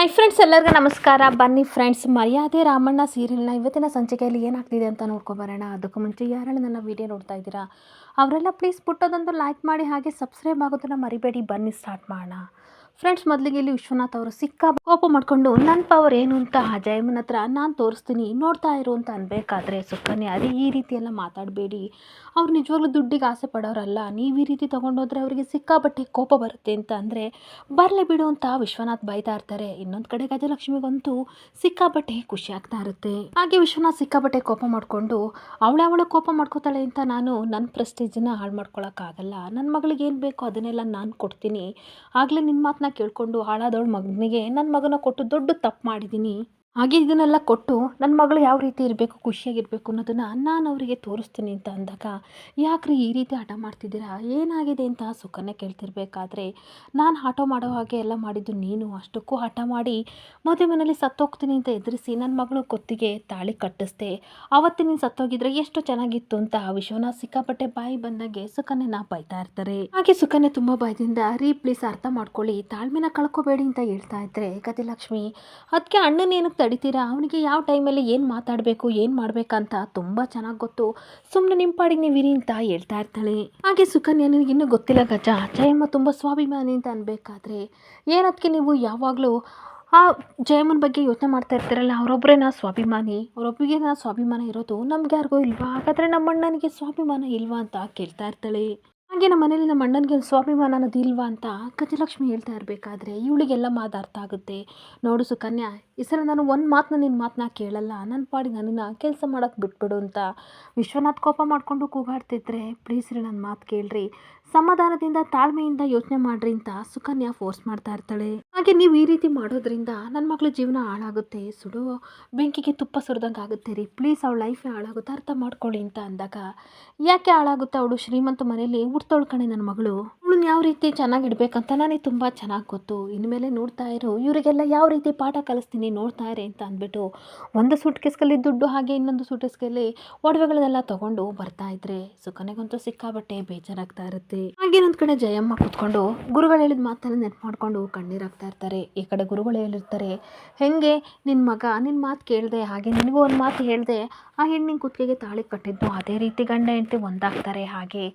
Hi friends, ಎಲ್ಲರಿಗೂ ನಮಸ್ಕಾರ. ಬನ್ನಿ ಫ್ರೆಂಡ್ಸ್, ಮರ್ಯಾದೆ ರಾಮಣ್ಣ ಸೀರಿಯಲ್ನ ಇವತ್ತಿನ ಸಂಚಿಕೆಯಲ್ಲಿ ಏನಾಗ್ತಿದೆ ಅಂತ ನೋಡ್ಕೊಬರೋಣ. ಅದಕ್ಕೂ ಮುಂಚೆ ಯಾರೆಲ್ಲ ನನ್ನ ವೀಡಿಯೋ ನೋಡ್ತಾ ಇದ್ದೀರಾ ಅವರೆಲ್ಲ ಪ್ಲೀಸ್ ಪುಟ್ಟದೊಂದು ಲೈಕ್ ಮಾಡಿ, ಹಾಗೆ ಸಬ್ಸ್ಕ್ರೈಬ್ ಆಗೋದನ್ನು ಮರಿಬೇಡಿ. ಬನ್ನಿ ಸ್ಟಾರ್ಟ್ ಮಾಡೋಣ. ಫ್ರೆಂಡ್ಸ್, ಮೊದಲಿಗೆ ಇಲ್ಲಿ ವಿಶ್ವನಾಥ್ ಅವರು ಸಿಕ್ಕ ಕೋಪ ಮಾಡಿಕೊಂಡು ನನ್ನ ಪವರ್ ಏನು ಅಂತ ಜಯಮ್ಮನ ಹತ್ರ ನಾನು ತೋರಿಸ್ತೀನಿ, ನೋಡ್ತಾ ಇರು ಅಂತ ಅನ್ಬೇಕಾದ್ರೆ ಸುಕನ್ಯಾ ಅದೇ ಈ ರೀತಿ ಎಲ್ಲ ಮಾತಾಡಬೇಡಿ, ಅವ್ರು ನಿಜವಾಗ್ಲೂ ದುಡ್ಡಿಗೆ ಆಸೆ ಪಡೋರಲ್ಲ, ನೀವು ಈ ರೀತಿ ತೊಗೊಂಡೋದ್ರೆ ಅವರಿಗೆ ಸಿಕ್ಕಾಬಟ್ಟೆ ಕೋಪ ಬರುತ್ತೆ ಅಂತ ಅಂದರೆ ಬರಲಿ ಬಿಡು ಅಂತ ವಿಶ್ವನಾಥ್ ಬೈತಾ ಇರ್ತಾರೆ. ಇನ್ನೊಂದು ಕಡೆ ಗಜಲಕ್ಷ್ಮಿಗಂತೂ ಸಿಕ್ಕಾಬಟ್ಟೆ ಖುಷಿ ಆಗ್ತಾ ಇರುತ್ತೆ. ಹಾಗೆ ವಿಶ್ವನಾಥ್ ಸಿಕ್ಕಾಬಟ್ಟೆ ಕೋಪ ಮಾಡಿಕೊಂಡು ಅವಳ ಕೋಪ ಮಾಡ್ಕೋತಾಳೆ ಅಂತ ನಾನು ನನ್ನ ಪ್ರೆಸ್ಟೀಜನ್ನ ಹಾಳು ಮಾಡ್ಕೊಳಕ್ಕಾಗಲ್ಲ, ನನ್ನ ಮಗಳಿಗೆ ಏನು ಬೇಕೋ ಅದನ್ನೆಲ್ಲ ನಾನು ಕೊಡ್ತೀನಿ, ಆಗಲೇ ನಿನ್ನ ಮಾತನ್ನ ಕೇಳಿಕೊಂಡು ಹಾಳಾದವಳ ಮಗನಿಗೆ ನನ್ನ ಮಗನ ಕೊಟ್ಟು ದೊಡ್ಡ ತಪ್ಪು ಮಾಡಿದ್ದೀನಿ, ಹಾಗೆ ಇದನ್ನೆಲ್ಲ ಕೊಟ್ಟು ನನ್ನ ಮಗಳು ಯಾವ ರೀತಿ ಇರಬೇಕು, ಖುಷಿಯಾಗಿರಬೇಕು ಅನ್ನೋದನ್ನು ನಾನು ಅವರಿಗೆ ತೋರಿಸ್ತೀನಿ ಅಂತ ಅಂದಾಗ, ಯಾಕ್ರಿ ಈ ರೀತಿ ಹಠ ಮಾಡ್ತಿದ್ದೀರಾ, ಏನಾಗಿದೆ ಅಂತ ಸುಕನ್ಯಾ ಕೇಳ್ತಿರ್ಬೇಕಾದ್ರೆ, ನಾನು ಹಠ ಮಾಡೋ ಹಾಗೆ ಎಲ್ಲ ಮಾಡಿದ್ದು ನೀನು, ಅಷ್ಟಕ್ಕೂ ಹಠ ಮಾಡಿ ಮದುವೆ ಮನೇಲಿ ಸತ್ತೋಗ್ತೀನಿ ಅಂತ ಎದುರಿಸಿ ನನ್ನ ಮಗಳು ಕೊತ್ತಿಗೆ ತಾಳಿ ಕಟ್ಟಿಸ್ದೆ, ಅವತ್ತು ನೀನು ಸತ್ತೋಗಿದ್ರೆ ಎಷ್ಟು ಚೆನ್ನಾಗಿತ್ತು ಅಂತ ವಿಶ್ವನಾಥ್ ಸಿಕ್ಕಾಪಟ್ಟೆ ಬಾಯಿ ಬಂದಾಗೆ ಸುಕನ್ಯನ ಬೈತಾ ಇರ್ತಾರೆ. ಹಾಗೆ ಸುಕನ್ಯಾ ತುಂಬ ಭಯದಿಂದ ಪ್ಲೀಸ್ ಅರ್ಥ ಮಾಡ್ಕೊಳ್ಳಿ, ತಾಳ್ಮೆನ ಕಳ್ಕೊಬೇಡಿ ಅಂತ ಹೇಳ್ತಾ ಇದ್ರೆ ಗಜಲಕ್ಷ್ಮಿ, ಅದಕ್ಕೆ ಅಣ್ಣನೇನಕ್ಕೆ ತಡಿತೀರಾ, ಅವನಿಗೆ ಯಾವ ಟೈಮಲ್ಲಿ ಏನು ಮಾತಾಡಬೇಕು ಏನು ಮಾಡಬೇಕಂತ ತುಂಬ ಚೆನ್ನಾಗಿ ಗೊತ್ತು, ಸುಮ್ಮನೆ ನಿಮ್ಮ ಪಾಡಿಗೆ ನೀವು ಇರಿ ಅಂತ ಹೇಳ್ತಾ ಇರ್ತಾಳೆ. ಹಾಗೆ ಸುಕನ್ಯಾ, ನಿನಗಿನ್ನೂ ಗೊತ್ತಿಲ್ಲ ಗಜ, ಜಯಮ್ಮ ತುಂಬ ಸ್ವಾಭಿಮಾನಿ ಅಂತ ಅನ್ಬೇಕಾದ್ರೆ ಏನದಕ್ಕೆ ನೀವು ಯಾವಾಗಲೂ ಆ ಜಯಮ್ಮನ ಬಗ್ಗೆ ಯೋಚನೆ ಮಾಡ್ತಾ ಇರ್ತೀರಲ್ಲ, ಅವರೊಬ್ಬರೇನಾ ಸ್ವಾಭಿಮಾನಿ, ಅವರೊಬ್ಬರಿಗೆ ಸ್ವಾಭಿಮಾನ ಇರೋದು, ನಮ್ಗೆ ಯಾರಿಗೂ ಇಲ್ವಾ, ಹಾಗಾದರೆ ನಮ್ಮ ಅಣ್ಣನಿಗೆ ಸ್ವಾಭಿಮಾನ ಇಲ್ವಾ ಅಂತ ಕೇಳ್ತಾ ಇರ್ತಾಳೆ. ಹಾಗೆ ನಮ್ಮ ಮನೇಲಿ ನಮ್ಮ ಅಣ್ಣನಿಗೆ ಸ್ವಾಭಿಮಾನ ಅನ್ನೋದು ಇಲ್ವಾ ಅಂತ ಗಜಲಕ್ಷ್ಮಿ ಹೇಳ್ತಾ ಇರಬೇಕಾದ್ರೆ ಇವಳಿಗೆಲ್ಲ ಮಾತು ಅರ್ಥ ಆಗುತ್ತೆ. ನೋಡು ಸುಕನ್ಯಾ, ಈ ಸಲ ನಾನು ಒಂದು ಮಾತನ್ನ ನಿನ್ನ ಮಾತನ್ನ ಕೇಳಲ್ಲ, ನನ್ನ ಪಾಡಿಗೆ ನನ್ನನ್ನು ಕೆಲಸ ಮಾಡೋಕ್ಕೆ ಬಿಟ್ಬಿಡು ಅಂತ ವಿಶ್ವನಾಥ್ ಕೋಪ ಮಾಡಿಕೊಂಡು ಕೂಗಾಡ್ತಿದ್ರೆ, ಪ್ಲೀಸ್ ರೀ ನನ್ನ ಮಾತು ಕೇಳ್ರಿ, ಸಮಾಧಾನದಿಂದ ತಾಳ್ಮೆಯಿಂದ ಯೋಚನೆ ಮಾಡ್ರಿ ಅಂತ ಸುಕನ್ಯಾ ಫೋರ್ಸ್ ಮಾಡ್ತಾ ಇರ್ತಾಳೆ. ಹಾಗೆ ನೀವು ಈ ರೀತಿ ಮಾಡೋದ್ರಿಂದ ನನ್ನ ಮಗಳ ಜೀವನ ಹಾಳಾಗುತ್ತೆ, ಸುಡೋ ಬೆಂಕಿಗೆ ತುಪ್ಪ ಸುರಿದಂಗೆ ಆಗುತ್ತೆ ರೀ, ಪ್ಲೀಸ್ ಅವಳ ಲೈಫೇ ಹಾಳಾಗುತ್ತೆ, ಅರ್ಥ ಮಾಡ್ಕೊಳ್ಳಿ ಅಂತ ಅಂದಾಗ, ಯಾಕೆ ಹಾಳಾಗುತ್ತೆ, ಅವಳು ಶ್ರೀಮಂತ ಮನೇಲಿ ಹುಡ್ತೊಳ್ಕಣೆ ನನ್ನ ಮಗಳು, ಅವಳನ್ನ ಯಾವ ರೀತಿ ಚೆನ್ನಾಗಿಡ್ಬೇಕಂತ ನನಗೆ ತುಂಬ ಚೆನ್ನಾಗಿ ಗೊತ್ತು, ಇನ್ಮೇಲೆ ನೋಡ್ತಾ ಇರು, ಇವರಿಗೆಲ್ಲ ಯಾವ ರೀತಿ ಪಾಠ ಕಲಿಸ್ತೀನಿ ನೋಡ್ತಾ ಇರಿ ಅಂತ ಅಂದ್ಬಿಟ್ಟು ಒಂದು ಸೂಟ್ಕೇಸ್ಗಲ್ಲಿ ದುಡ್ಡು ಹಾಗೆ ಇನ್ನೊಂದು ಸೂಟ್ಕೇಸ್ಗಲ್ಲಿ ಒಡವೆಗಳನ್ನೆಲ್ಲ ತಗೊಂಡು ಬರ್ತಾ ಇದ್ರೆ ಸುಕನ್ಯಗಂತೂ ಸಿಕ್ಕಾಬಟ್ಟೆ ಬೇಜಾರಾಗ್ತಾ ಇರುತ್ತೆ. ಹಾಗೆ ಇನ್ನೊಂದು ಕಡೆ ಜಯಮ್ಮ ಕೂತ್ಕೊಂಡು ಗುರುಗಳು ಹೇಳಿದ ಮಾತನ್ನ ನೆನಪು ಮಾಡ್ಕೊಂಡು ಕಣ್ಣೀರಾಗ್ತಾ ಇರ್ತಾರೆ. ಈ ಕಡೆ ಗುರುಗಳು ಹೇಳಿರ್ತಾರೆ, ಹೆಂಗೆ ನಿನ್ನ ಮಗ ನಿನ್ನ ಮಾತು ಕೇಳಿದೆ, ಹಾಗೆ ನಿನಗೂ ಒಂದು ಮಾತು ಹೇಳಿದೆ, ಆ ಹೆಣ್ಣಿನ ಕುತ್ತಿಗೆಗೆ ತಾಳಿ ಕಟ್ಟಿದ್ದು, ಅದೇ ರೀತಿ ಗಂಡ ಹೆಂಡತಿ ಒಂದಾಗ್ತಾರೆ, ಹಾಗೆ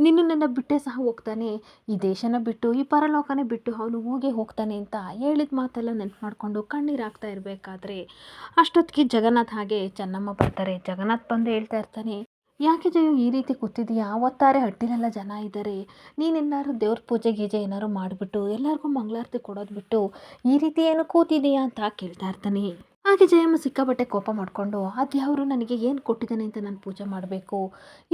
ನಿನ್ನನ್ನೆಲ್ಲ ಬಿಟ್ಟೇ ಸಹ ಹೋಗ್ತಾನೆ, ಈ ದೇಶನ ಬಿಟ್ಟು ಈ ಪರಲೋಕನೇ ಬಿಟ್ಟು ಅವನು ಹೋಗ್ತಾನೆ ಅಂತ ಹೇಳಿದ ಮಾತೆಲ್ಲ ನೆನಪು ಮಾಡಿಕೊಂಡು ಕಣ್ಣೀರಾಗ್ತಾ ಇರಬೇಕಾದ್ರೆ ಅಷ್ಟೊತ್ತಿಗೆ ಜಗನ್ನಾಥ್ ಹಾಗೆ ಚೆನ್ನಮ್ಮ ಬರ್ತಾರೆ. ಜಗನ್ನಾಥ್ ಬಂದು ಹೇಳ್ತಾ ಇರ್ತಾನೆ, ಯಾಕೆ ಜಯು ಈ ರೀತಿ ಕೂತಿದೀಯಾ, ಒತ್ತಾರೆ ಹಟ್ಟಿಲೆಲ್ಲ ಜನ ಇದ್ದಾರೆ, ನೀನೆಲ್ಲಾರು ದೇವ್ರ ಪೂಜೆ ಗೀಜೆ ಏನಾದ್ರು ಮಾಡಿಬಿಟ್ಟು ಎಲ್ಲರಿಗೂ ಮಂಗಳಾರತಿ ಕೊಡೋದು ಬಿಟ್ಟು ಈ ರೀತಿ ಏನು ಕೂತಿದೀಯಾ ಅಂತ ಕೇಳ್ತಾ ಇರ್ತಾನೆ. ಹಾಗೆ ಜಯಮ್ಮ ಸಿಕ್ಕಾಬಟ್ಟೆ ಕೋಪ ಮಾಡಿಕೊಂಡು, ಅದ್ಯಾವರು ನನಗೆ ಏನು ಕೊಟ್ಟಿದ್ದಾನೆ ಅಂತ ನಾನು ಪೂಜೆ ಮಾಡಬೇಕು,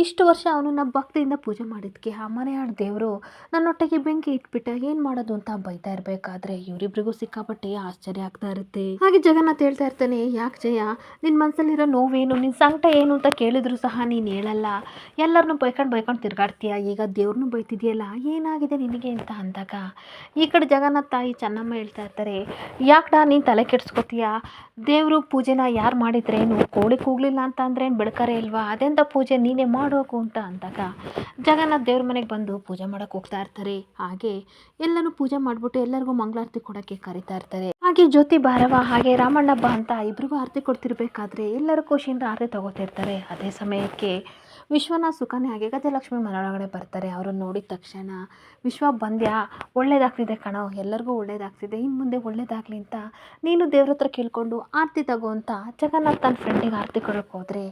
ಇಷ್ಟು ವರ್ಷ ಅವನನ್ನ ಭಕ್ತಿಯಿಂದ ಪೂಜೆ ಮಾಡಿದ್ದಕ್ಕೆ ಆ ಮನೆಯಾಡ ದೇವರು ನನ್ನೊಟ್ಟಿಗೆ ಬೆಂಕಿ ಇಟ್ಬಿಟ್ಟ, ಏನು ಮಾಡೋದು ಅಂತ ಬೈತಾ ಇರಬೇಕಾದ್ರೆ ಇವರಿಬ್ರಿಗೂ ಸಿಕ್ಕಾಪಟ್ಟೆ ಆಶ್ಚರ್ಯ ಆಗ್ತಾ ಇರುತ್ತೆ. ಹಾಗೆ ಜಗನ್ನಾಥ್ ಹೇಳ್ತಾ ಇರ್ತಾನೆ, ಯಾಕೆ ಜಯ, ನಿನ್ನ ಮನಸ್ಸಲ್ಲಿರೋ ನೋವೇನು, ನಿನ್ನ ಸಂಕಟ ಏನು ಅಂತ ಕೇಳಿದ್ರು ಸಹ ನೀನು ಹೇಳಲ್ಲ, ಎಲ್ಲರನ್ನೂ ಬೈಕೊಂಡು ತಿರ್ಗಾಡ್ತೀಯ, ಈಗ ದೇವ್ರನ್ನೂ ಬೈತಿದೆಯಲ್ಲ, ಏನಾಗಿದೆ ನಿನಗೆ ಅಂತ ಅಂದಾಗ ಈ ಕಡೆ ಜಗನ್ನಾಥ್ ತಾಯಿ ಚೆನ್ನಮ್ಮ ಹೇಳ್ತಾ ಇರ್ತಾರೆ, ಯಾಕಡಾ ನೀನು ತಲೆ ಕೆಡ್ಸ್ಕೊತೀಯ, ದೇವರು ಪೂಜೆನ ಯಾರು ಮಾಡಿದ್ರೇನು, ಕೋಳಿ ಕೂಗಲಿಲ್ಲ ಅಂತ ಅಂದ್ರೆ ಏನು ಬೆಳಕರೆ ಇಲ್ವಾ, ಅದೆಂಥ ಪೂಜೆ ನೀನೇ ಮಾಡೋಕು ಅಂತ ಅಂದಾಗ ಜಗನ್ನಾಥ್ ದೇವ್ರ ಮನೆಗೆ ಬಂದು ಪೂಜೆ ಮಾಡೋಕೆ ಹೋಗ್ತಾ ಇರ್ತಾರೆ. ಹಾಗೆ ಎಲ್ಲನೂ ಪೂಜೆ ಮಾಡಿಬಿಟ್ಟು ಎಲ್ಲರಿಗೂ ಮಂಗಳಾರತಿ ಕೊಡೋಕ್ಕೆ ಕರಿತಾ ಇರ್ತಾರೆ. ಹಾಗೆ ಜ್ಯೋತಿ ಭಾರವ ಹಾಗೆ ರಾಮಣ್ಣ ಹಬ್ಬ ಅಂತ ಇಬ್ರಿಗೂ ಆರತಿ ಕೊಡ್ತಿರ್ಬೇಕಾದ್ರೆ ಎಲ್ಲರೂ ಖುಷಿಯಿಂದ ಆರತಿ ತಗೋತಿರ್ತಾರೆ. ಅದೇ ಸಮಯಕ್ಕೆ ವಿಶ್ವನಾಥ್ ಸುಕನ್ಯಾ ಹಾಗೆ ಗಜಲಕ್ಷ್ಮಿ ಮನೆಯೊಳಗಡೆ ಬರ್ತಾರೆ. ಅವ್ರನ್ನ ನೋಡಿದ ತಕ್ಷಣ, ವಿಶ್ವ ಬಂದ್ಯಾ, ಒಳ್ಳೇದಾಗ್ತಿದೆ ಕಣೋ, ಎಲ್ಲರಿಗೂ ಒಳ್ಳೇದಾಗ್ತಿದೆ, ಇನ್ನು ಮುಂದೆ ಒಳ್ಳೇದಾಗಲಿ ಅಂತ ನೀನು ದೇವ್ರ ಹತ್ರ ಕೇಳ್ಕೊಂಡು ಆರತಿ ತಗೋ ಅಂತ ಜಗನ್ನಾಥ್ ತನ್ನ ಫ್ರೆಂಡಿಗೆ ಆರತಿ ಕೊಡೋಕೆ ಹೋದರೆ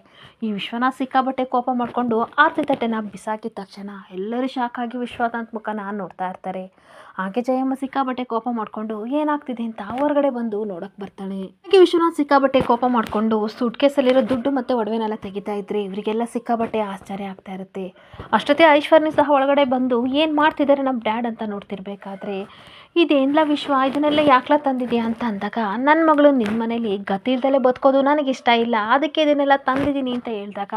ಈ ವಿಶ್ವನಾಥ್ ಸಿಕ್ಕಾಬಟ್ಟೆ ಕೋಪ ಮಾಡಿಕೊಂಡು ಆರತಿ ತಟ್ಟೆನ ಬಿಸಾಕಿದ ತಕ್ಷಣ ಎಲ್ಲರೂ ಶಾಕ್ ಆಗಿ ವಿಶ್ವನಾಥ್ ಮುಖನ ನೋಡ್ತಾ ಇರ್ತಾರೆ. ಹಾಗೆ ಜಯಮ್ಮ ಸಿಕ್ಕಾಬಟ್ಟೆ ಕೋಪ ಮಾಡಿಕೊಂಡು ಏನಾಗ್ತಿದೆ ಅಂತ ಹೊರಗಡೆ ಬಂದು ನೋಡೋಕೆ ಬರ್ತಾಳೆ. ಹಾಗೆ ವಿಶ್ವನಾಥ್ ಸಿಕ್ಕಾಬಟ್ಟೆ ಕೋಪ ಮಾಡಿಕೊಂಡು ಸೂಟ್ಕೇಸಲ್ಲಿರೋ ದುಡ್ಡು ಮತ್ತು ಒಡವೆನೆಲ್ಲ ತೆಗಿತಾ ಇದ್ರೆ ಇವರಿಗೆಲ್ಲ ಸಿಕ್ಕಾಬಟ್ಟೆ ಆಶ್ಚರ್ಯ ಆಗ್ತಾ ಇರುತ್ತೆ. ಅಷ್ಟೊತ್ತೇ ಐಶ್ವರ್ಯ ಸಹ ಒಳಗಡೆ ಬಂದು ಏನು ಮಾಡ್ತಿದ್ದಾರೆ ನಮ್ಮ ಡ್ಯಾಡ್ ಅಂತ ನೋಡ್ತಿರ್ಬೇಕಾದ್ರೆ, ಇದೇನಿಲ್ಲ ವಿಶ್ವ, ಇದನ್ನೆಲ್ಲ ಯಾಕ್ಲ ತಂದಿದ್ಯಾ ಅಂತ ಅಂದಾಗ, ನನ್ನ ಮಗಳು ನಿನ್ನ ಮನೇಲಿ ಗತಿ ಇಲ್ದಲೇ ಬದುಕೋದು ನನಗಿಷ್ಟ ಇಲ್ಲ, ಅದಕ್ಕೆ ಇದನ್ನೆಲ್ಲ ತಂದಿದ್ದೀನಿ ಅಂತ ಹೇಳಿದಾಗ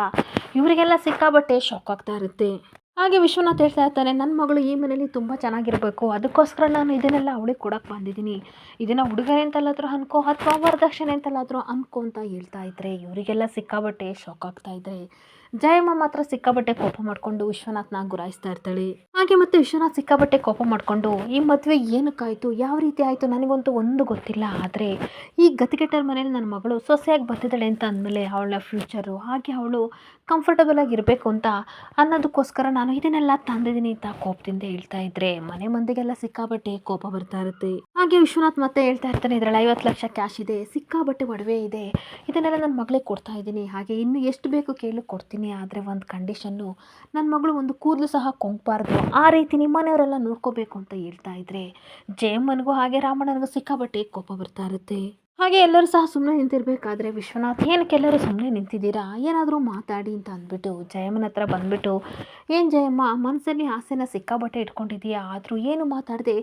ಇವರಿಗೆಲ್ಲ ಸಿಕ್ಕಾಬಟ್ಟೆ ಶಾಕ್ ಆಗ್ತಾ ಇರುತ್ತೆ. ಹಾಗೆ ವಿಶ್ವನಾಥ್ ಹೇಳ್ತಾ ಇರ್ತಾನೆ, ನನ್ನ ಮಗಳು ಈ ಮನೇಲಿ ತುಂಬ ಚೆನ್ನಾಗಿರಬೇಕು, ಅದಕ್ಕೋಸ್ಕರ ನಾನು ಇದನ್ನೆಲ್ಲ ಅವಳಿಗೆ ಕೊಡೋಕ್ಕೆ ಬಂದಿದ್ದೀನಿ, ಇದನ್ನು ಹುಡುಗರೆ ಅಂತಲ್ಲಾದರೂ ಅನ್ಕೋ ಅಥವಾ ವರದಕ್ಷಿಣೆ ಅಂತಲ್ಲಾದರೂ ಅನ್ಕೋ ಅಂತ ಹೇಳ್ತಾ ಇದ್ರೆ ಇವರಿಗೆಲ್ಲ ಸಿಕ್ಕಾಬಟ್ಟೆ ಶಾಕ್ ಆಗ್ತಾ ಇದ್ರೆ ಜಯಮ್ಮ ಮಾತ್ರ ಸಿಕ್ಕಾಬಟ್ಟೆ ಕೋಪ ಮಾಡಿಕೊಂಡು ವಿಶ್ವನಾಥ್ನ ಗುರಾಯಿಸ್ತಾ ಇರ್ತಾಳೆ. ಹಾಗೆ ಮತ್ತೆ ವಿಶ್ವನಾಥ್ ಸಿಕ್ಕಾಬಟ್ಟೆ ಕೋಪ ಮಾಡಿಕೊಂಡು ಈ ಮದುವೆ ಏನಕ್ಕಾಯಿತು, ಯಾವ ರೀತಿ ಆಯಿತು ನನಗಂತೂ ಒಂದು ಗೊತ್ತಿಲ್ಲ. ಆದರೆ ಈ ಗತಿಗೆಟ್ಟರ ಮನೇಲಿ ನನ್ನ ಮಗಳು ಸೊಸೆಯಾಗಿ ಬರ್ತಿದ್ದಾಳೆ ಅಂತ ಅಂದಮೇಲೆ ಅವಳ ಫ್ಯೂಚರು ಹಾಗೆ ಅವಳು ಕಂಫರ್ಟಬಲ್ ಆಗಿರಬೇಕು ಅಂತ ಅನ್ನೋದಕ್ಕೋಸ್ಕರ ನಾನು ಇದನ್ನೆಲ್ಲ ತಂದಿದ್ದೀನಿ ಅಂತ ಕೋಪದಿಂದ ಹೇಳ್ತಾ ಇದ್ರೆ ಮನೆ ಮಂದಿಗೆಲ್ಲ ಸಿಕ್ಕಾಬಟ್ಟೆ ಕೋಪ ಬರ್ತಾ ಇರುತ್ತೆ. ಹಾಗೆ ವಿಶ್ವನಾಥ್ ಮತ್ತೆ ಹೇಳ್ತಾ ಇರ್ತಾನೆ, ಇದರಲ್ಲಿ 50 ಲಕ್ಷ ಕ್ಯಾಶ್ ಇದೆ, ಸಿಕ್ಕಾಬಟ್ಟೆ ಒಡವೆ ಇದೆ, ಇದನ್ನೆಲ್ಲ ನನ್ನ ಮಗಳಿಗೆ ಕೊಡ್ತಾ ಇದ್ದೀನಿ, ಹಾಗೆ ಇನ್ನು ಎಷ್ಟು ಬೇಕು ಕೇಳು ಕೊಡ್ತೀನಿ, ಆದರೆ ಒಂದು ಕಂಡೀಷನ್ನು, ನನ್ನ ಮಗಳು ಒಂದು ಕೂದಲು ಸಹ ಕೊಂಕಬಾರ್ದು, ಆ ರೀತಿ ನಿಮ್ಮನೆಯವರೆಲ್ಲ ನೋಡ್ಕೋಬೇಕು ಅಂತ ಹೇಳ್ತಾ ಇದ್ರೆ ಜಯಮ್ಮನಿಗೂ ಹಾಗೆ ರಾಮಣ್ಣನಿಗೂ ಸಿಕ್ಕಾಬಟ್ಟೆ ಕೋಪ ಬರ್ತಾ ಇರುತ್ತೆ. ಹಾಗೆ ಎಲ್ಲರೂ ಸಹ ಸುಮ್ಮನೆ ನಿಂತಿರಬೇಕಾದ್ರೆ ವಿಶ್ವನಾಥ್, ಏನಕ್ಕೆ ಎಲ್ಲರೂ ಸುಮ್ಮನೆ ನಿಂತಿದ್ದೀರಾ, ಏನಾದರೂ ಮಾತಾಡಿ ಅಂತ ಅಂದ್ಬಿಟ್ಟು ಜಯಮ್ಮನ ಹತ್ರ ಬಂದ್ಬಿಟ್ಟು, ಏನು ಜಯಮ್ಮ ಮನಸ್ಸಲ್ಲಿ ಆಸೆನ ಸಿಕ್ಕಾಬಟ್ಟೆ ಇಟ್ಕೊಂಡಿದೀಯಾ, ಆದರೂ ಏನು ಮಾತಾಡದೆ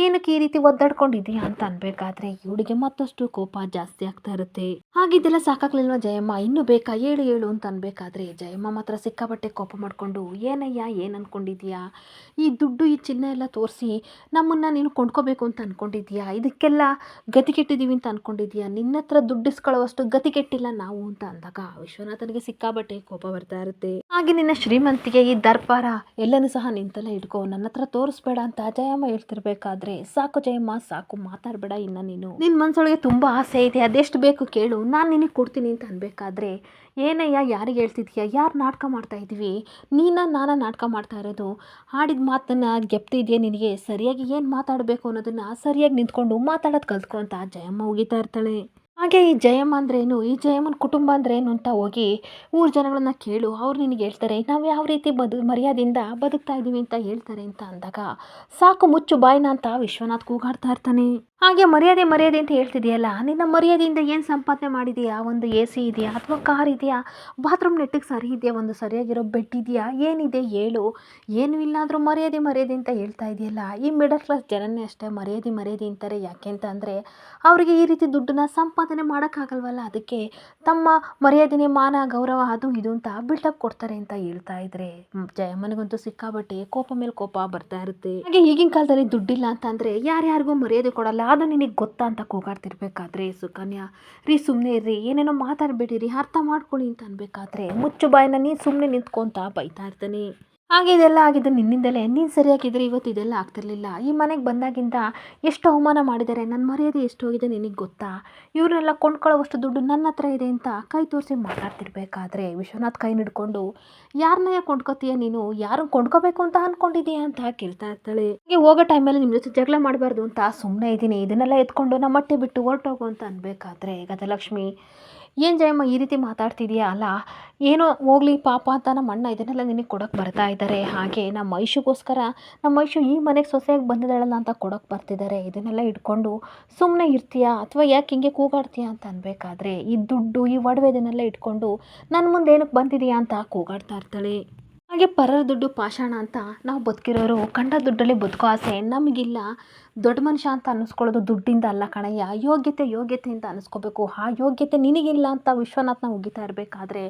ಏನಕ್ಕೆ ಈ ರೀತಿ ಒದ್ದಾಡ್ಕೊಂಡಿದೀಯಾ ಅಂತ ಅನ್ಬೇಕಾದ್ರೆ ಇವಳಿಗೆ ಮತ್ತಷ್ಟು ಕೋಪ ಜಾಸ್ತಿ ಆಗ್ತಾ ಇರುತ್ತೆ. ಹಾಗಿದ್ದೆಲ್ಲ ಸಾಕಾಗ್ಲಿಲ್ವಾ ಜಯಮ್ಮ, ಇನ್ನೂ ಬೇಕಾ, ಹೇಳು ಹೇಳು ಅಂತ ಅನ್ಬೇಕಾದ್ರೆ ಜಯಮ್ಮ ಮಾತ್ರ ಸಿಕ್ಕಾಬಟ್ಟೆ ಕೋಪ ಮಾಡಿಕೊಂಡು, ಏನಯ್ಯ ಏನು ಅನ್ಕೊಂಡಿದೀಯಾ, ಈ ದುಡ್ಡು ಈ ಚಿನ್ನ ಎಲ್ಲ ತೋರಿಸಿ ನಮ್ಮನ್ನ ನೀನು ಕೊಂಡ್ಕೋಬೇಕು ಅಂತ ಅನ್ಕೊಂಡಿದ್ಯಾ, ಇದಕ್ಕೆಲ್ಲ ಗತಿಗೆಟ್ಟಿದ್ದೀವಿ ಅಂತ ಅನ್ಕೊಂಡಿದ್ಯಾ, ನಿನ್ನ ಹತ್ರ ದುಡ್ಡಿಸ್ಕೊಳ್ಳೋವಷ್ಟು ಗತಿಗೆಟ್ಟಿಲ್ಲ ನಾವು ಅಂತ ಅಂದಾಗ ವಿಶ್ವನಾಥನಿಗೆ ಸಿಕ್ಕಾಬಟ್ಟೆ ಕೋಪ ಬರ್ತಾ ಇರುತ್ತೆ. ಹಾಗೆ ನಿನ್ನ ಶ್ರೀಮಂತಿಗೆ ಈ ದರ್ಬಾರ ಎಲ್ಲನೂ ಸಹ ನಿಂತಲ್ಲೇ ಇಟ್ಕೋ, ನನ್ನ ಹತ್ರ ತೋರಿಸ್ಬೇಡ ಅಂತ ಜಯಮ್ಮ ಹೇಳ್ತಿರ್ಬೇಕಾದ್ರೆ, ಸಾಕು ಜಯಮ್ಮ ಸಾಕು, ಮಾತಾಡಬೇಡ ಇನ್ನು, ನಿನ್ನ ಮನಸ್ಸೊಳಗೆ ತುಂಬ ಆಸೆ ಇದೆ, ಅದೆಷ್ಟು ಬೇಕು ಕೇಳು, ನಾನು ನಿನಗೆ ಕೊಡ್ತೀನಿ ಅಂತ ಅನ್ಬೇಕಾದ್ರೆ, ಏನಯ್ಯ ಯಾರಿಗೆ ಹೇಳ್ತಿದ್ಯಾ, ಯಾರು ನಾಟಕ ಮಾಡ್ತಾ ಇದ್ದೀವಿ, ನಾನಾ ನಾಟಕ ಮಾಡ್ತಾ ಇರೋದು, ಆಡಿದ ಮಾತನ್ನು ಗೆಪ್ತಿದ್ಯಾ, ನಿನಗೆ ಸರಿಯಾಗಿ ಏನು ಮಾತಾಡಬೇಕು ಅನ್ನೋದನ್ನು ಸರಿಯಾಗಿ ನಿಂತ್ಕೊಂಡು ಮಾತಾಡೋದು ಕಲ್ತ್ಕೊ ಅಂತ ಜಯಮ್ಮ ಉಗಿತಾ ಇರ್ತಾಳೆ. ಹಾಗೆ ಈ ಜಯಮ್ಮ ಅಂದ್ರೇನು, ಈ ಜಯಮ್ಮನ ಕುಟುಂಬ ಅಂದ್ರೇನು ಅಂತ ಹೋಗಿ ಊರು ಜನಗಳನ್ನ ಕೇಳು, ಅವ್ರು ನಿನಗೆ ಹೇಳ್ತಾರೆ ನಾವು ಯಾವ ರೀತಿ ಮರ್ಯಾದೆಯಿಂದ ಬದುಕ್ತಾ ಇದ್ದೀವಿ ಅಂತ ಹೇಳ್ತಾರೆ ಅಂತ ಅಂದಾಗ, ಸಾಕು ಮುಚ್ಚು ಬಾಯ್ನ ಅಂತ ವಿಶ್ವನಾಥ್ ಕೂಗಾಡ್ತಾ ಇರ್ತಾನೆ. ಹಾಗೆ ಮರ್ಯಾದೆ ಮರ್ಯಾದೆ ಅಂತ ಹೇಳ್ತಿದೆಯಲ್ಲ, ನಿನ್ನ ಮರ್ಯಾದೆಯಿಂದ ಏನು ಸಂಪಾದನೆ ಮಾಡಿದೆಯಾ, ಒಂದು AC ಇದೆಯಾ ಅಥವಾ ಕಾರ್ ಇದೆಯಾ, ಬಾತ್ರೂಮ್ ನೆಟ್ಟಿಗೆ ಸರಿ ಇದೆಯಾ, ಒಂದು ಸರಿಯಾಗಿರೋ ಬೆಡ್ ಇದೆಯಾ, ಏನಿದೆ ಹೇಳು, ಏನೂ ಇಲ್ಲಾದರೂ ಮರ್ಯಾದೆ ಮರ್ಯಾದೆ ಅಂತ ಹೇಳ್ತಾ ಇದೆಯಲ್ಲ. ಈ ಮಿಡಲ್ ಕ್ಲಾಸ್ ಜನನೇ ಅಷ್ಟೇ ಮರ್ಯಾದೆ ಮರ್ಯಾದೆ ಅಂತಾರೆ, ಯಾಕೆ ಅಂತ ಅಂದರೆ ಅವರಿಗೆ ಈ ರೀತಿ ದುಡ್ಡನ್ನ ಸಂಪಾದನೆ ಮಾಡೋಕ್ಕಾಗಲ್ವಲ್ಲ, ಅದಕ್ಕೆ ತಮ್ಮ ಮರ್ಯಾದೆನೇ ಮಾನ ಗೌರವ ಅದು ಇದು ಅಂತ ಬಿಲ್ಡಪ್ ಕೊಡ್ತಾರೆ ಅಂತ ಹೇಳ್ತಾ ಇದ್ರೆ ಜಯಮ್ಮನಿಗಂತೂ ಸಿಕ್ಕಾಬಟ್ಟೆ ಕೋಪ ಮೇಲೆ ಕೋಪ ಬರ್ತಾ ಇರುತ್ತೆ. ಹಾಗೆ ಈಗಿನ ಕಾಲದಲ್ಲಿ ದುಡ್ಡಿಲ್ಲ ಅಂತಂದರೆ ಯಾರ್ಯಾರಿಗೂ ಮರ್ಯಾದೆ ಕೊಡಲ್ಲ, ಅದು ನಿನಗೆ ಗೊತ್ತಾ ಅಂತ ಕೂಗಾಡ್ತಿರ್ಬೇಕಾದ್ರೆ ಸುಕನ್ಯಾ, ಸುಮ್ಮನೆ ಇರ್ರಿ, ಏನೇನೋ ಮಾತಾಡಬೇಡಿರಿ, ಅರ್ಥ ಮಾಡ್ಕೊಳ್ಳಿ ಅಂತ ಅನ್ಬೇಕಾದ್ರೆ ಮುಚ್ಚು ಬಾಯಿನ ನೀನು ಸುಮ್ಮನೆ ನಿಂತ್ಕೊಂತ ಬೈತಾ ಇರ್ತಾನೆ. ಹಾಗೆ ಇದೆಲ್ಲ ಆಗಿದ್ದು ನಿನ್ನಿಂದಲೇ, ನೀನು ಸರಿಯಾಗಿದ್ದರೆ ಇವತ್ತು ಇದೆಲ್ಲ ಆಗ್ತಿರ್ಲಿಲ್ಲ, ಈ ಮನೆಗೆ ಬಂದಾಗಿಂದ ಎಷ್ಟು ಅವಮಾನ ಮಾಡಿದ್ದಾರೆ, ನನ್ನ ಮರ್ಯಾದೆ ಎಷ್ಟು ಹೋಗಿದೆ ನಿನಗೆ ಗೊತ್ತಾ, ಇವ್ರನ್ನೆಲ್ಲ ಕೊಂಡ್ಕೊಳ್ಳೋವಷ್ಟು ದುಡ್ಡು ನನ್ನ ಹತ್ರ ಇದೆ ಅಂತ ಕೈ ತೋರಿಸಿ ಮಾತಾಡ್ತಿರ್ಬೇಕಾದ್ರೆ ವಿಶ್ವನಾಥ್ ಕೈ ಹಿಡ್ಕೊಂಡು, ಯಾರನ್ನ ಕೊಂಡ್ಕೋತೀಯ ನೀನು, ಯಾರನ್ನ ಕೊಂಡ್ಕೋಬೇಕು ಅಂತ ಅಂದ್ಕೊಂಡಿದ್ದೀಯಾ ಅಂತ ಕೇಳ್ತಾ ಇರ್ತಾಳೆ. ಹೀಗೆ ಹೋಗೋ ಟೈಮಲ್ಲಿ ನಿಮ್ಮ ಜೊತೆ ಜಗಳ ಮಾಡಬಾರ್ದು ಅಂತ ಸುಮ್ಮನೆ ಇದ್ದೀನಿ, ಇದನ್ನೆಲ್ಲ ಎತ್ಕೊಂಡು ನಮ್ಮ ಮಟ್ಟೆ ಬಿಟ್ಟು ಹೊರಟೋಗು ಅಂತ ಅನ್ಬೇಕಾದ್ರೆ ಗಜಲಕ್ಷ್ಮಿ, ಏನು ಜಯಮ್ಮ ಈ ರೀತಿ ಮಾತಾಡ್ತಿದೀಯಾ, ಅಲ್ಲ ಏನೋ ಹೋಗ್ಲಿ ಪಾಪ ಅಂತ ನಮ್ಮ ಅಣ್ಣ ಇದನ್ನೆಲ್ಲ ನಿನಗೆ ಕೊಡೋಕ್ಕೆ ಬರ್ತಾ ಇದ್ದಾರೆ, ಹಾಗೆ ನಮ್ಮ ಐಶುಗೋಸ್ಕರ ನಮ್ಮ ಐಶು ಈ ಮನೆಗೆ ಸೊಸೆಯಾಗಿ ಬಂದಿದ್ದಾಳಲ್ಲ ಅಂತ ಕೊಡೋಕ್ಕೆ ಬರ್ತಿದ್ದಾರೆ, ಇದನ್ನೆಲ್ಲ ಇಟ್ಕೊಂಡು ಸುಮ್ಮನೆ ಇರ್ತೀಯಾ ಅಥವಾ ಯಾಕೆ ಹಿಂಗೆ ಕೂಗಾಡ್ತೀಯಾ ಅಂತ ಅನ್ಬೇಕಾದ್ರೆ ಈ ದುಡ್ಡು ಈ ಒಡವೆ ಇದನ್ನೆಲ್ಲ ಇಟ್ಕೊಂಡು ನನ್ನ ಮುಂದೆ ಏನಕ್ಕೆ ಬಂದಿದೆಯಾ ಅಂತ ಕೂಗಾಡ್ತಾ ಇರ್ತಾಳೆ. ಹಾಗೆ ಪರರ ದುಡ್ಡು ಪಾಷಾಣ ಅಂತ ನಾವು ಬದುಕಿರೋರು ಕಂಡ ದುಡ್ಡಲ್ಲಿ ಬದುಕೋ ಆಸೆ ನಮಗಿಲ್ಲ, ದೊಡ್ಡ ಮನುಷ್ಯ ಅಂತ ಅನ್ನಿಸ್ಕೊಳ್ಳೋದು ದುಡ್ಡಿಂದ ಅಲ್ಲ ಕಣಯ್ಯ, ಯೋಗ್ಯತೆ ಅಂತ ಅನ್ನಿಸ್ಕೋಬೇಕು, ಆ ಯೋಗ್ಯತೆ ನಿನಗಿಲ್ಲ ಅಂತ ವಿಶ್ವನಾಥ್ನ ಉಗಿತಾ ಇರಬೇಕಾದ್ರೆ,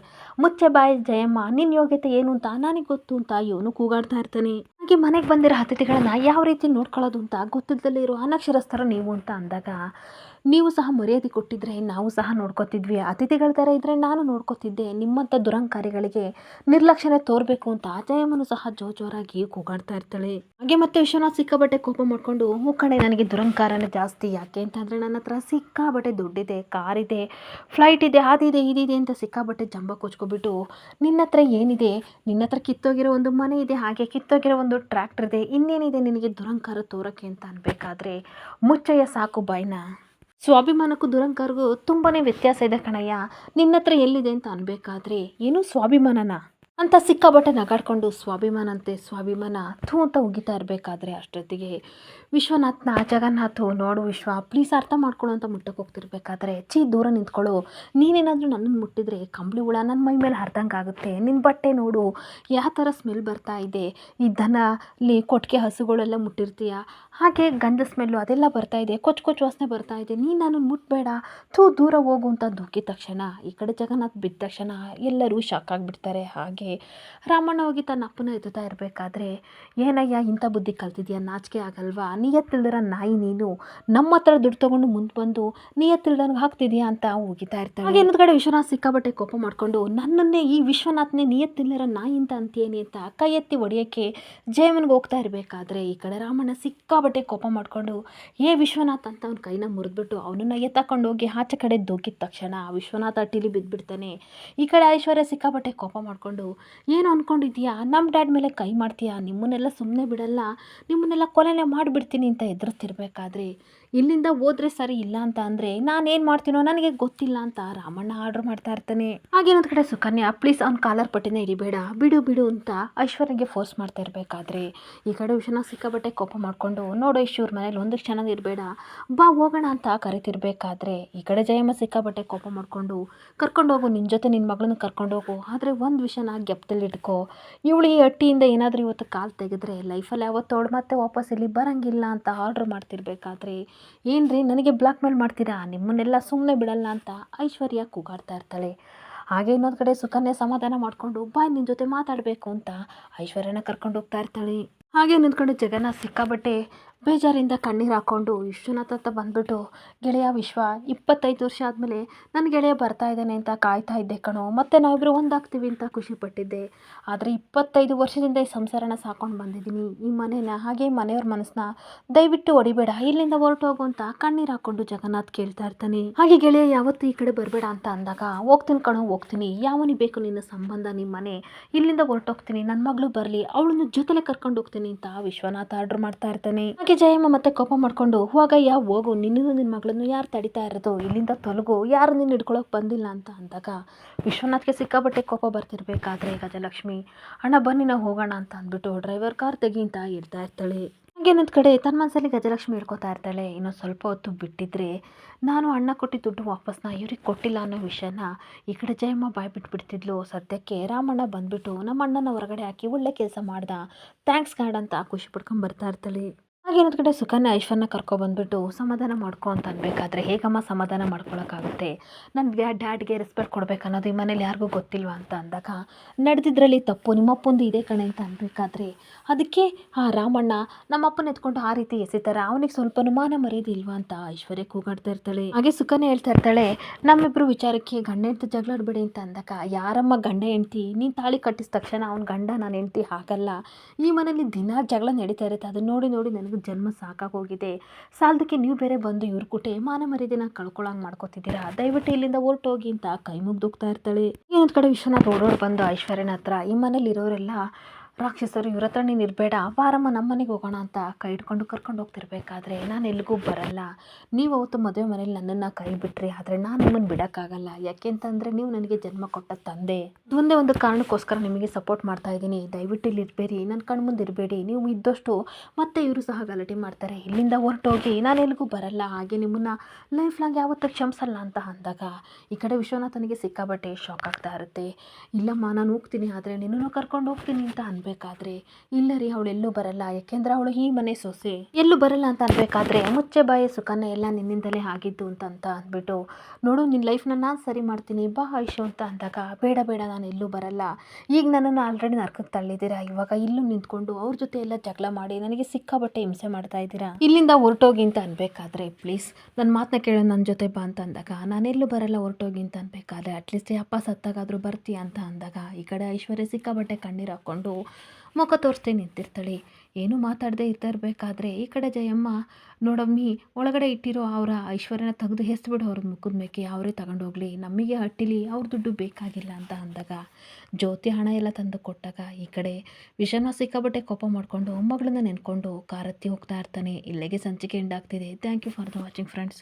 ಮುಚ್ಚೆ ಬಾಯಿ ಜಯಮ್ಮ, ನಿನ್ನ ಯೋಗ್ಯತೆ ಏನು ಅಂತ ನನಗೆ ಗೊತ್ತು ಅಂತ ಇವನು ಕೂಗಾಡ್ತಾ ಇರ್ತಾನೆ. ಹಾಗೆ ಮನೆಗೆ ಬಂದಿರೋ ಅತಿಥಿಗಳನ್ನ ಯಾವ ರೀತಿ ನೋಡ್ಕೊಳ್ಳೋದು ಅಂತ ಗೊತ್ತಿಲ್ಲದಲ್ಲೇ ಇರೋ ಅನಕ್ಷರಸ್ಥರು ನೀವು ಅಂತ ಅಂದಾಗ, ನೀವು ಸಹ ಮರ್ಯಾದೆ ಕೊಟ್ಟಿದ್ರೆ ನಾವು ಸಹ ನೋಡ್ಕೋತಿದ್ವಿ, ಅತಿಥಿಗಳ ಥರ ಇದ್ದರೆ ನಾನು ನೋಡ್ಕೋತಿದ್ದೆ, ನಿಮ್ಮಂಥ ದುರಂಕಾರಿಗಳಿಗೆ ನಿರ್ಲಕ್ಷ್ಯನೇ ತೋರಬೇಕು ಅಂತ ಜಯಮ್ಮನು ಸಹ ಜೋರಾಗಿ ಕೂಗಾಡ್ತಾ ಇರ್ತಾಳೆ. ಹಾಗೆ ಮತ್ತೆ ವಿಶ್ವನಾಥ್ ಸಿಕ್ಕಾಬಟ್ಟೆ ಕೋಪ ಮಾಡಿಕೊಂಡು, ಕಣೆ ನನಗೆ ದುರಂಕಾರನೇ ಜಾಸ್ತಿ, ಯಾಕೆ ಅಂತಂದರೆ ನನ್ನ ಹತ್ರ ಸಿಕ್ಕಾಬಟ್ಟೆ ದುಡ್ಡಿದೆ, ಕಾರಿದೆ, ಫ್ಲೈಟ್ ಇದೆ, ಅದಿದೆ ಇದಿದೆ ಅಂತ ಸಿಕ್ಕಾಬಟ್ಟೆ ಜಂಬ ಕೊಚ್ಕೊಬಿಟ್ಟು, ನಿನ್ನ ಹತ್ರ ಏನಿದೆ, ನಿನ್ನ ಹತ್ರ ಕಿತ್ತೋಗಿರೋ ಒಂದು ಮನೆ ಇದೆ, ಹಾಗೆ ಕಿತ್ತೋಗಿರೋ ಒಂದು ಟ್ರ್ಯಾಕ್ಟರ್ ಇದೆ, ಇನ್ನೇನಿದೆ ನಿನಗೆ ದುರಂಕಾರ ತೋರಕ್ಕೆ ಅಂತ ಅನ್ಬೇಕಾದ್ರೆ ಮುಚ್ಚಯ್ಯ ಸಾಕು ಬಾಯ್ನ, ಸ್ವಾಭಿಮಾನಕ್ಕೂ ದುರಂಕಾರಿಗೂ ತುಂಬಾ ವ್ಯತ್ಯಾಸ ಇದೆ ಕಣಯ್ಯ, ನಿನ್ನ ಹತ್ರ ಎಲ್ಲಿದೆ ಅಂತ ಅನ್ಬೇಕಾದ್ರೆ ಏನು ಸ್ವಾಭಿಮಾನನ ಅಂತ ಸಿಕ್ಕಾಬಟ್ಟೆ ನಗಾಡ್ಕೊಂಡು, ಸ್ವಾಭಿಮಾನ ಥೂ ಅಂತ ಉಗಿತಾ ಇರಬೇಕಾದ್ರೆ ಅಷ್ಟೊತ್ತಿಗೆ ವಿಶ್ವನಾಥ್ನ ಜಗನ್ನಾಥು, ನೋಡು ವಿಶ್ವ ಪ್ಲೀಸ್ ಅರ್ಥ ಮಾಡ್ಕೊಳ್ಳೋ ಅಂತ ಮುಟ್ಟಕ್ಕೆ ಹೋಗ್ತಿರ್ಬೇಕಾದ್ರೆ, ದೂರ ನಿಂತ್ಕೊಳ್ಳು, ನೀನೇನಾದರೂ ನನ್ನನ್ನು ಮುಟ್ಟಿದ್ರೆ ಕಂಬಳಿ ಹುಳ ನನ್ನ ಮೈ ಮೇಲೆ ಹರಿದಂಗೆ ಆಗುತ್ತೆ, ನಿನ್ನ ಬಟ್ಟೆ ನೋಡು ಯಾವ ಥರ ಸ್ಮೆಲ್ ಬರ್ತಾ ಇದೆ, ಈ ದನಲ್ಲಿ ಕೊಟ್ಟಿಗೆ ಹಸುಗಳೆಲ್ಲ ಮುಟ್ಟಿರ್ತೀಯ, ಹಾಗೆ ಗಂಧ ಸ್ಮೆಲ್ಲು ಅದೆಲ್ಲ ಬರ್ತಾ ಇದೆ, ಕೊಚ್ಚು ವಾಸನೆ ಬರ್ತಾ ಇದೆ, ನೀನು ನನ್ನನ್ನು ಮುಟ್ಟಬೇಡ, ದೂರ ಹೋಗು ಅಂತ ದುಃಖಿದ ತಕ್ಷಣ ಈ ಕಡೆ ಜಗನ್ನಾಥ್ ಬಿದ್ದ ತಕ್ಷಣ ಎಲ್ಲರೂ ಶಾಕ್ ಆಗಿಬಿಡ್ತಾರೆ. ಹಾಗೆ ರಾಮಣ್ಣ ಹೋಗಿ ತನ್ನ ಅಪ್ಪನ ಎತ್ತುತ್ತಾ ಇರಬೇಕಾದ್ರೆ, ಏನಯ್ಯ ಇಂಥ ಬುದ್ಧಿ ಕಲ್ತಿದ್ಯಾ, ನಾಚಿಕೆ ಆಗಲ್ವಾ, ನಿಯತ್ತಿಲ್ದಿರೋ ನಾಯಿ ನೀನು, ನಮ್ಮ ಹತ್ರ ದುಡ್ಡು ತೊಗೊಂಡು ಮುಂದೆ ಬಂದು ನಿಯತ್ತಿಲ್ದಂಗೆ ಹಾಕ್ತಿದ್ಯಾ ಅಂತ ಹೋಗಿತಾ ಇರ್ತಾಳೆ. ಹಾಗೆ ಇನ್ನೊಂದು ಕಡೆ ವಿಶ್ವನಾಥ್ ಸಿಕ್ಕಾಬಟ್ಟೆ ಕೋಪ ಮಾಡಿಕೊಂಡು, ನನ್ನನ್ನೇ ಈ ವಿಶ್ವನಾಥ್ನೇ ನಿಯತ್ತಿಲ್ಲರ ನಾಯಿ ಅಂತ ಅಂತೀಯೇನೆ ಅಂತ ಕೈ ಎತ್ತಿ ಹೊಡೆಯೋಕ್ಕೆ ಜಯಮ್ಮನಿಗೆ ಹೋಗ್ತಾ ಇರಬೇಕಾದ್ರೆ, ಈ ಕಡೆ ರಾಮಣ್ಣ ಸಿಕ್ಕಾಬಟ್ಟೆ ಕೋಪ ಮಾಡಿಕೊಂಡು ವಿಶ್ವನಾಥ್ ಅಂತ ಅವ್ನ ಕೈನ ಮುರಿದ್ಬಿಟ್ಟು ಅವನನ್ನು ಎತ್ತಾಕೊಂಡು ಹೋಗಿ ಆಚೆ ಕಡೆ ದೂಕಿದ ತಕ್ಷಣ ವಿಶ್ವನಾಥ ಅಟ್ಟಿಲಿ ಬಿದ್ದುಬಿಡ್ತಾನೆ. ಈ ಕಡೆ ಐಶ್ವರ್ಯ ಸಿಕ್ಕಾಬಟ್ಟೆ ಕೋಪ ಮಾಡಿಕೊಂಡು, ಏನು ಅಂದ್ಕೊಂಡಿದ್ಯಾ, ನಮ್ಮ ಡ್ಯಾಡ್ ಮೇಲೆ ಕೈ ಮಾಡ್ತೀಯಾ, ನಿಮ್ಮನ್ನೆಲ್ಲ ಸುಮ್ಮನೆ ಬಿಡಲ್ಲ, ನಿಮ್ಮನ್ನೆಲ್ಲ ಕೊಲೆನೇ ಮಾಡಿಬಿಡ್ತೀನಿ ಅಂತ ಎದುರಿಸ್ತಿರ್ಬೇಕಾದ್ರೆ, ಇಲ್ಲಿಂದ ಹೋದ್ರೆ ಸರಿ, ಇಲ್ಲ ಅಂತ ಅಂದರೆ ನಾನೇನು ಮಾಡ್ತೀನೋ ನನಗೆ ಗೊತ್ತಿಲ್ಲ ಅಂತ ರಾಮಣ್ಣ ಆರ್ಡ್ರ್ ಮಾಡ್ತಾ ಇರ್ತಾನೆ. ಹಾಗೇನೊಂದು ಕಡೆ ಸುಕನ್ಯಾ ಪ್ಲೀಸ್ ಅವ್ನ ಕಾಲರ್ ಪಟ್ಟಿನ ಹಿಡಿಬೇಡ, ಬಿಡು ಬಿಡು ಅಂತ ಐಶ್ವರ್ಯಗೆ ಫೋರ್ಸ್ ಮಾಡ್ತಾ ಇರಬೇಕಾದ್ರೆ, ಈ ಕಡೆ ವಿಶ್ವನಾಥ್ ಸಿಕ್ಕಾಬಟ್ಟೆ ಕೋಪ ಮಾಡಿಕೊಂಡು, ನೋಡು ಇವ್ರ ಮನೇಲಿ ಒಂದಷ್ಟು ಚೆನ್ನಾಗಿ ಇರಬೇಡ, ಬಾ ಹೋಗೋಣ ಅಂತ ಕರಿತಿರ್ಬೇಕಾದ್ರೆ, ಈ ಕಡೆ ಜಯಮ್ಮ ಸಿಕ್ಕಾಬಟ್ಟೆ ಕೋಪ ಮಾಡಿಕೊಂಡು, ಕರ್ಕೊಂಡೋಗು ನಿನ್ನ ಜೊತೆ ನಿನ್ನ ಮಗಳನ್ನ ಕರ್ಕೊಂಡೋಗು, ಆದರೆ ಒಂದು ವಿಷಯನ ಗೆಪ್ತಲ್ಲಿಟ್ಕೋ, ಇವಳು ಈ ಹಟ್ಟಿಯಿಂದ ಏನಾದರೂ ಇವತ್ತು ಕಾಲು ತೆಗೆದ್ರೆ ಲೈಫಲ್ಲಿ ಯಾವತ್ತೋಳು ಮತ್ತೆ ವಾಪಸ್ ಇಲ್ಲಿ ಬರೋಂಗಿಲ್ಲ ಅಂತ ಆರ್ಡ್ರ್ ಮಾಡ್ತಿರ್ಬೇಕಾದ್ರೆ, ಏನ್ರಿ ನನಗೆ ಬ್ಲಾಕ್ ಮೇಲ್ ಮಾಡ್ತೀರಾ, ನಿಮ್ಮನ್ನೆಲ್ಲ ಸುಮ್ಮನೆ ಬಿಡಲ್ಲ ಅಂತ ಐಶ್ವರ್ಯ ಕೂಗಾಡ್ತಾ ಇರ್ತಾಳೆ. ಹಾಗೆ ಇನ್ನೊಂದು ಕಡೆ ಸುಕನ್ಯಾ ಸಮಾಧಾನ ಮಾಡಿಕೊಂಡು, ಬಾಯ್ ನಿನ್ನ ಜೊತೆ ಮಾತಾಡಬೇಕು ಅಂತ ಐಶ್ವರ್ಯನ ಕರ್ಕೊಂಡು ಹೋಗ್ತಾ ಇರ್ತಾಳೆ. ಹಾಗೆ ನಿಂತ್ಕೊಂಡು ಜಗನ್ನಾಥ್ ಸಿಕ್ಕಾಬಟ್ಟೆ ಬೇಜಾರಿಂದ ಕಣ್ಣೀರು ಹಾಕ್ಕೊಂಡು ವಿಶ್ವನಾಥ್ ಹತ್ರ ಬಂದ್ಬಿಟ್ಟು, ಗೆಳೆಯ ವಿಶ್ವ, 25 ವರ್ಷ ಆದಮೇಲೆ ನನ್ನ ಗೆಳೆಯ ಬರ್ತಾ ಇದ್ದಾನೆ ಅಂತ ಕಾಯ್ತಾ ಇದ್ದೆ ಕಣೋ, ಮತ್ತೆ ನಾವಿಬ್ಬರು ಒಂದಾಗ್ತೀವಿ ಅಂತ ಖುಷಿಪಟ್ಟಿದ್ದೆ, ಆದರೆ 25 ವರ್ಷದಿಂದ ಈ ಸಂಸಾರನ ಸಾಕೊಂಡು ಬಂದಿದ್ದೀನಿ, ಈ ಮನೇನ ಹಾಗೆ ಮನೆಯವ್ರ ಮನಸ್ಸನ್ನ ದಯವಿಟ್ಟು ಹೊಡಿಬೇಡ, ಇಲ್ಲಿಂದ ಹೊರಟೋಗು ಅಂತ ಕಣ್ಣೀರು ಹಾಕ್ಕೊಂಡು ಜಗನ್ನಾಥ್ ಕೇಳ್ತಾ ಇರ್ತಾನೆ. ಹಾಗೆ ಗೆಳೆಯ ಯಾವತ್ತೂ ಈ ಕಡೆ ಬರಬೇಡ ಅಂತ ಅಂದಾಗ, ಹೋಗ್ತೀನಿ ಕಣೋ ಹೋಗ್ತೀನಿ, ಯಾವನಿಗೆ ಬೇಕು ನಿನ್ನ ಸಂಬಂಧ, ನಿಮ್ಮ ಮನೆ, ಇಲ್ಲಿಂದ ಹೊರಟೋಗ್ತೀನಿ, ನನ್ನ ಮಗಳು ಬರಲಿ, ಅವಳನ್ನ ಜೊತೆಲೆ ಕರ್ಕೊಂಡು ಹೋಗ್ತೀನಿ ಅಂತ ವಿಶ್ವನಾಥ್ ಆರ್ಡ್ರ್ ಮಾಡ್ತಾ ಇರ್ತಾನೆ. ಹಾಗೆ ಜಯಮ್ಮ ಮತ್ತೆ ಕೋಪ ಮಾಡಿಕೊಂಡು, ಹೋಗಯ್ಯ ಹೋಗು, ನಿನ್ನೂ ನಿನ್ನ ಮಗಳನ್ನು ಯಾರು ತಡಿತಾ ಇರೋದು, ಇಲ್ಲಿಂದ ತೊಲಗು, ಯಾರು ನಿನ್ನ ಹಿಡ್ಕೊಳಕ್ಕೆ ಬಂದಿಲ್ಲ ಅಂತ ಅಂದಾಗ ವಿಶ್ವನಾಥ್ಗೆ ಸಿಕ್ಕಾಬಟ್ಟೆ ಕೋಪ ಬರ್ತಿರ್ಬೇಕಾದ್ರೆ ಗಜಲಕ್ಷ್ಮಿ, ಅಣ್ಣ ಬನ್ನಿ ನಾವು ಹೋಗೋಣ ಅಂತ ಅಂದ್ಬಿಟ್ಟು ಡ್ರೈವರ್ ಕಾರ್ ತೆಗಿ ಅಂತ ಹೇಳ್ತಾ ಇರ್ತಾಳೆ. ಹಾಗೇನೊಂದು ಕಡೆ ತನ್ನ ಮನಸ್ಸಲ್ಲಿ ಗಜಲಕ್ಷ್ಮಿ ಹೇಳ್ಕೊತಾ ಇರ್ತಾಳೆ, ಇನ್ನೊಂದು ಸ್ವಲ್ಪ ಹೊತ್ತು ಬಿಟ್ಟಿದ್ರೆ ನಾನು ಅಣ್ಣ ಕೊಟ್ಟಿದ್ದ ದುಡ್ಡು ವಾಪಸ್ನ ಇವ್ರಿಗೆ ಕೊಟ್ಟಿಲ್ಲ ಅನ್ನೋ ವಿಷಯನ ಈ ಕಡೆ ಜಯಮ್ಮ ಬಾಯ್ ಬಿಟ್ಬಿಡ್ತಿದ್ಲು. ಸದ್ಯಕ್ಕೆ ರಾಮಣ್ಣ ಬಂದ್ಬಿಟ್ಟು ನಮ್ಮ ಅಣ್ಣನ ಹೊರಗಡೆ ಹಾಕಿ ಒಳ್ಳೆ ಕೆಲಸ ಮಾಡ್ದ, ಥ್ಯಾಂಕ್ಸ್ ಗಾಡ್ ಅಂತ ಖುಷಿ ಪಡ್ಕೊಂಡು ಬರ್ತಾ ಇರ್ತಾಳೆ. ಹಾಗೇನೊಂದು ಕಡೆ ಸುಕನ್ಯಾ ಐಶ್ವರ್ಯನ ಕರ್ಕೊಬಂದ್ಬಿಟ್ಟು ಸಮಾಧಾನ ಮಾಡ್ಕೊ ಅಂತ ಅನ್ಬೇಕಾದ್ರೆ, ಹೇಗಮ್ಮ ಸಮಾಧಾನ ಮಾಡ್ಕೊಳಕ್ಕಾಗುತ್ತೆ, ನನ್ನ ಡ್ಯಾಡ್ಗೆ ರೆಸ್ಪೆಕ್ಟ್ ಕೊಡ್ಬೇಕು ಅನ್ನೋದು ಈ ಮನೇಲಿ ಯಾರಿಗೂ ಗೊತ್ತಿಲ್ವಾ ಅಂತ ಅಂದಾಗ, ನಡೆದಿದ್ರಲ್ಲಿ ತಪ್ಪು ನಿಮ್ಮಪ್ಪಂದು ಇದೆ ಕಣೆ ಅಂತ ಅನ್ಬೇಕಾದ್ರೆ, ಅದಕ್ಕೆ ಆ ರಾಮಣ್ಣ ನಮ್ಮಪ್ಪನ ಎತ್ಕೊಂಡು ಆ ರೀತಿ ಎಸಿತಾರ, ಅವನಿಗೆ ಸ್ವಲ್ಪ ಮಾನ ಮರ್ಯಾದೆ ಇಲ್ವಾ ಅಂತ ಐಶ್ವರ್ಯ ಕೂಗಾಡ್ತಾ ಇರ್ತಾಳೆ. ಹಾಗೆ ಸುಕನ್ಯಾ ಹೇಳ್ತಾ ಇರ್ತಾಳೆ, ನಮ್ಮಿಬ್ಬರು ವಿಚಾರಕ್ಕೆ ಗಂಡ ಹೆಂಡ್ತಿ ಜಗಳಾಡ್ಬೇಡಿ ಅಂತ ಅಂದಾಗ, ಯಾರಮ್ಮ ಗಂಡ ಹೆಂಡ್ತಿ, ನೀನು ತಾಳಿ ಕಟ್ಟಿದ ತಕ್ಷಣ ಅವ್ನ ಗಂಡ ನಾನು ಹೆಂಡ್ತಿ ಹಾಗಲ್ಲ, ಈ ಮನೇಲಿ ದಿನ ಜಗಳ ನಡೀತಾ ಇರುತ್ತೆ, ಅದನ್ನ ನೋಡಿ ನೋಡಿ ನನಗೆ ಜನ್ಮ ಸಾಕಾಗೋಗಿದೆ, ಸಾಲದಕ್ಕೆ ನೀವು ಬೇರೆ ಬಂದು ಇವ್ರ ಕುಟೆ ಮಾನ ಮರ್ಯಾದೆನ ಕಳ್ಕೊಳ್ಳೋಂಗೆ ಮಾಡ್ಕೋತಿದ್ದೀರಾ, ದಯವಿಟ್ಟು ಇಲ್ಲಿಂದ ಹೊರಟೋಗಿ ಅಂತ ಕೈ ಮುಗ್ದೋಗ್ತಾ ಇರ್ತಾಳೆ. ಇನ್ನೊಂದು ಕಡೆ ವಿಶ್ವನಾಥ್ ಓಡೋಡಿ ಬಂದು ಐಶ್ವರ್ಯನ ಹತ್ರ, ಈ ಮನೇಲಿ ಇರೋರೆಲ್ಲ ರಾಕ್ಷಸರು, ಇವ್ರ ಹತ್ರ ನೀನು ಇರಬೇಡ, ಬಾರಮ್ಮ ನಮ್ಮ ಮನೆಗೆ ಹೋಗೋಣ ಅಂತ ಕೈ ಹಿಡ್ಕೊಂಡು ಕರ್ಕೊಂಡು ಹೋಗ್ತಿರ್ಬೇಕಾದ್ರೆ, ನಾನು ಎಲ್ಲಿಗೂ ಬರಲ್ಲ, ನೀವು ಅವತ್ತು ಮದುವೆ ಮನೇಲಿ ನನ್ನನ್ನು ಕೈ ಬಿಟ್ರಿ, ಆದರೆ ನಾನು ನಿಮ್ಮನ್ನು ಬಿಡೋಕ್ಕಾಗಲ್ಲ, ಯಾಕೆಂತಂದರೆ ನೀವು ನನಗೆ ಜನ್ಮ ಕೊಟ್ಟ ತಂದೆ, ಒಂದೇ ಒಂದು ಕಾರಣಕ್ಕೋಸ್ಕರ ನಿಮಗೆ ಸಪೋರ್ಟ್ ಮಾಡ್ತಾ ಇದ್ದೀನಿ, ದಯವಿಟ್ಟು ಇಲ್ಲಿ ಇರಬೇಡಿ, ನನ್ನ ಕಣ್ಣು ಮುಂದೆ ಇರಬೇಡಿ, ನೀವು ಇದ್ದಷ್ಟು ಮತ್ತೆ ಇವರು ಸಹ ಗಲಾಟೆ ಮಾಡ್ತಾರೆ, ಇಲ್ಲಿಂದ ಹೊರಟೋಗಿ, ನಾನು ಎಲ್ಲಿಗೂ ಬರಲ್ಲ, ಹಾಗೆ ನಿಮ್ಮನ್ನು ಲೈಫ್ ಲಾಂಗ್ ಯಾವತ್ತೂ ಕ್ಷಮಿಸಲ್ಲ ಅಂತ ಅಂದಾಗ ಈ ಕಡೆ ವಿಶ್ವನಾಥನಿಗೆ ಸಿಕ್ಕಾಬಟ್ಟೆ ಶಾಕ್ ಆಗ್ತಾ ಇರುತ್ತೆ. ಇಲ್ಲಮ್ಮ ನಾನು ಹೋಗ್ತೀನಿ, ಆದರೆ ನಿನ್ನನ್ನು ಕರ್ಕೊಂಡು ಹೋಗ್ತೀನಿ ಅಂತ ಬೇಕಾದ್ರೆ, ಇಲ್ಲ ರೀ ಅವಳು ಎಲ್ಲೂ ಬರಲ್ಲ, ಯಾಕೆಂದ್ರೆ ಅವಳು ಈ ಮನೆ ಸೊಸೆ, ಎಲ್ಲೂ ಬರಲ್ಲ ಅಂತ ಅನ್ಬೇಕಾದ್ರೆ, ಮುಚ್ಚೆ ಬಾಯಿ ಸುಕನ್ಯಾ, ಎಲ್ಲ ನಿನ್ನಿಂದಲೇ ಆಗಿದ್ದು ಅಂತ ಅಂದ್ಬಿಟ್ಟು, ನೋಡು ನಿನ್ನ ಲೈಫ್ನ ನಾನು ಸರಿ ಮಾಡ್ತೀನಿ ಬಾ ಐಶು ಅಂತ ಅಂದಾಗ, ಬೇಡ ಬೇಡ ನಾನು ಎಲ್ಲೂ ಬರಲ್ಲ, ಈಗ ನನ್ನನ್ನು ಆಲ್ರೆಡಿ ನರ್ಕಕ್ಕೆ ತಳ್ಳಿದ್ದೀರಾ, ಇವಾಗ ಇಲ್ಲೂ ನಿಂತ್ಕೊಂಡು ಅವ್ರ ಜೊತೆ ಎಲ್ಲ ಜಗಳ ಮಾಡಿ ನನಗೆ ಸಿಕ್ಕಾಬಟ್ಟೆ ಹಿಂಸೆ ಮಾಡ್ತಾ ಇದ್ದೀರಾ, ಇಲ್ಲಿಂದ ಹೊರಟೋಗಿ ಅಂತ ಅನ್ಬೇಕಾದ್ರೆ, ಪ್ಲೀಸ್ ನನ್ನ ಮಾತನ್ನ ಕೇಳೋ, ನನ್ನ ಜೊತೆ ಬಾ ಅಂತ ಅಂದಾಗ, ನಾನೆಲ್ಲೂ ಬರಲ್ಲ ಹೊರಟೋಗಿ ಅಂತ ಅನ್ಬೇಕಾದ್ರೆ, ಅಟ್ಲೀಸ್ಟ್ ಅಪ್ಪ ಸತ್ತಾಗಾದರೂ ಬರ್ತೀಯ ಅಂತ ಅಂದಾಗ, ಈ ಕಡೆ ಐಶ್ವರ್ಯ ಸಿಕ್ಕಾಬಟ್ಟೆ ಕಣ್ಣೀರು ಹಾಕ್ಕೊಂಡು ಮುಖ ತೋರಿಸ್ದೇ ನಿಂತಿರ್ತಾಳೆ. ಏನೂ ಮಾತಾಡದೆ ಇರ್ಬೇಕಾದ್ರೆ ಈ ಕಡೆ ಜಯಮ್ಮ, ನೋಡಮ್ಮಿ ಒಳಗಡೆ ಇಟ್ಟಿರೋ ಅವರ ಐಶ್ವರ್ಯನ ತೆಗೆದು ಹೆಸ್ಬಿಡು ಅವ್ರ ಮುಖದ ಮೇಕೆ, ಅವರೇ ತಗೊಂಡೋಗ್ಲಿ, ನಮಗೆ ಹಟ್ಟಿಲಿ ಅವ್ರ ದುಡ್ಡು ಬೇಕಾಗಿಲ್ಲ ಅಂತ ಅಂದಾಗ, ಜ್ಯೋತಿ ಹಣ ಎಲ್ಲ ತಂದು ಕೊಟ್ಟಾಗ ಈ ಕಡೆ ವಿಷನ ಸಿಕ್ಕಾಬಟ್ಟೆ ಕೋಪ ಮಾಡಿಕೊಂಡು ಮಗಳನ್ನ ನೆನ್ಕೊಂಡು ಕಾರತ್ತಿ ಹೋಗ್ತಾ ಇರ್ತಾನೆ. ಇಲ್ಲಿಗೆ ಸಂಚಿಕೆ ಎಂಡ್ ಆಗ್ತಿದೆ. Thank you for the watching friends.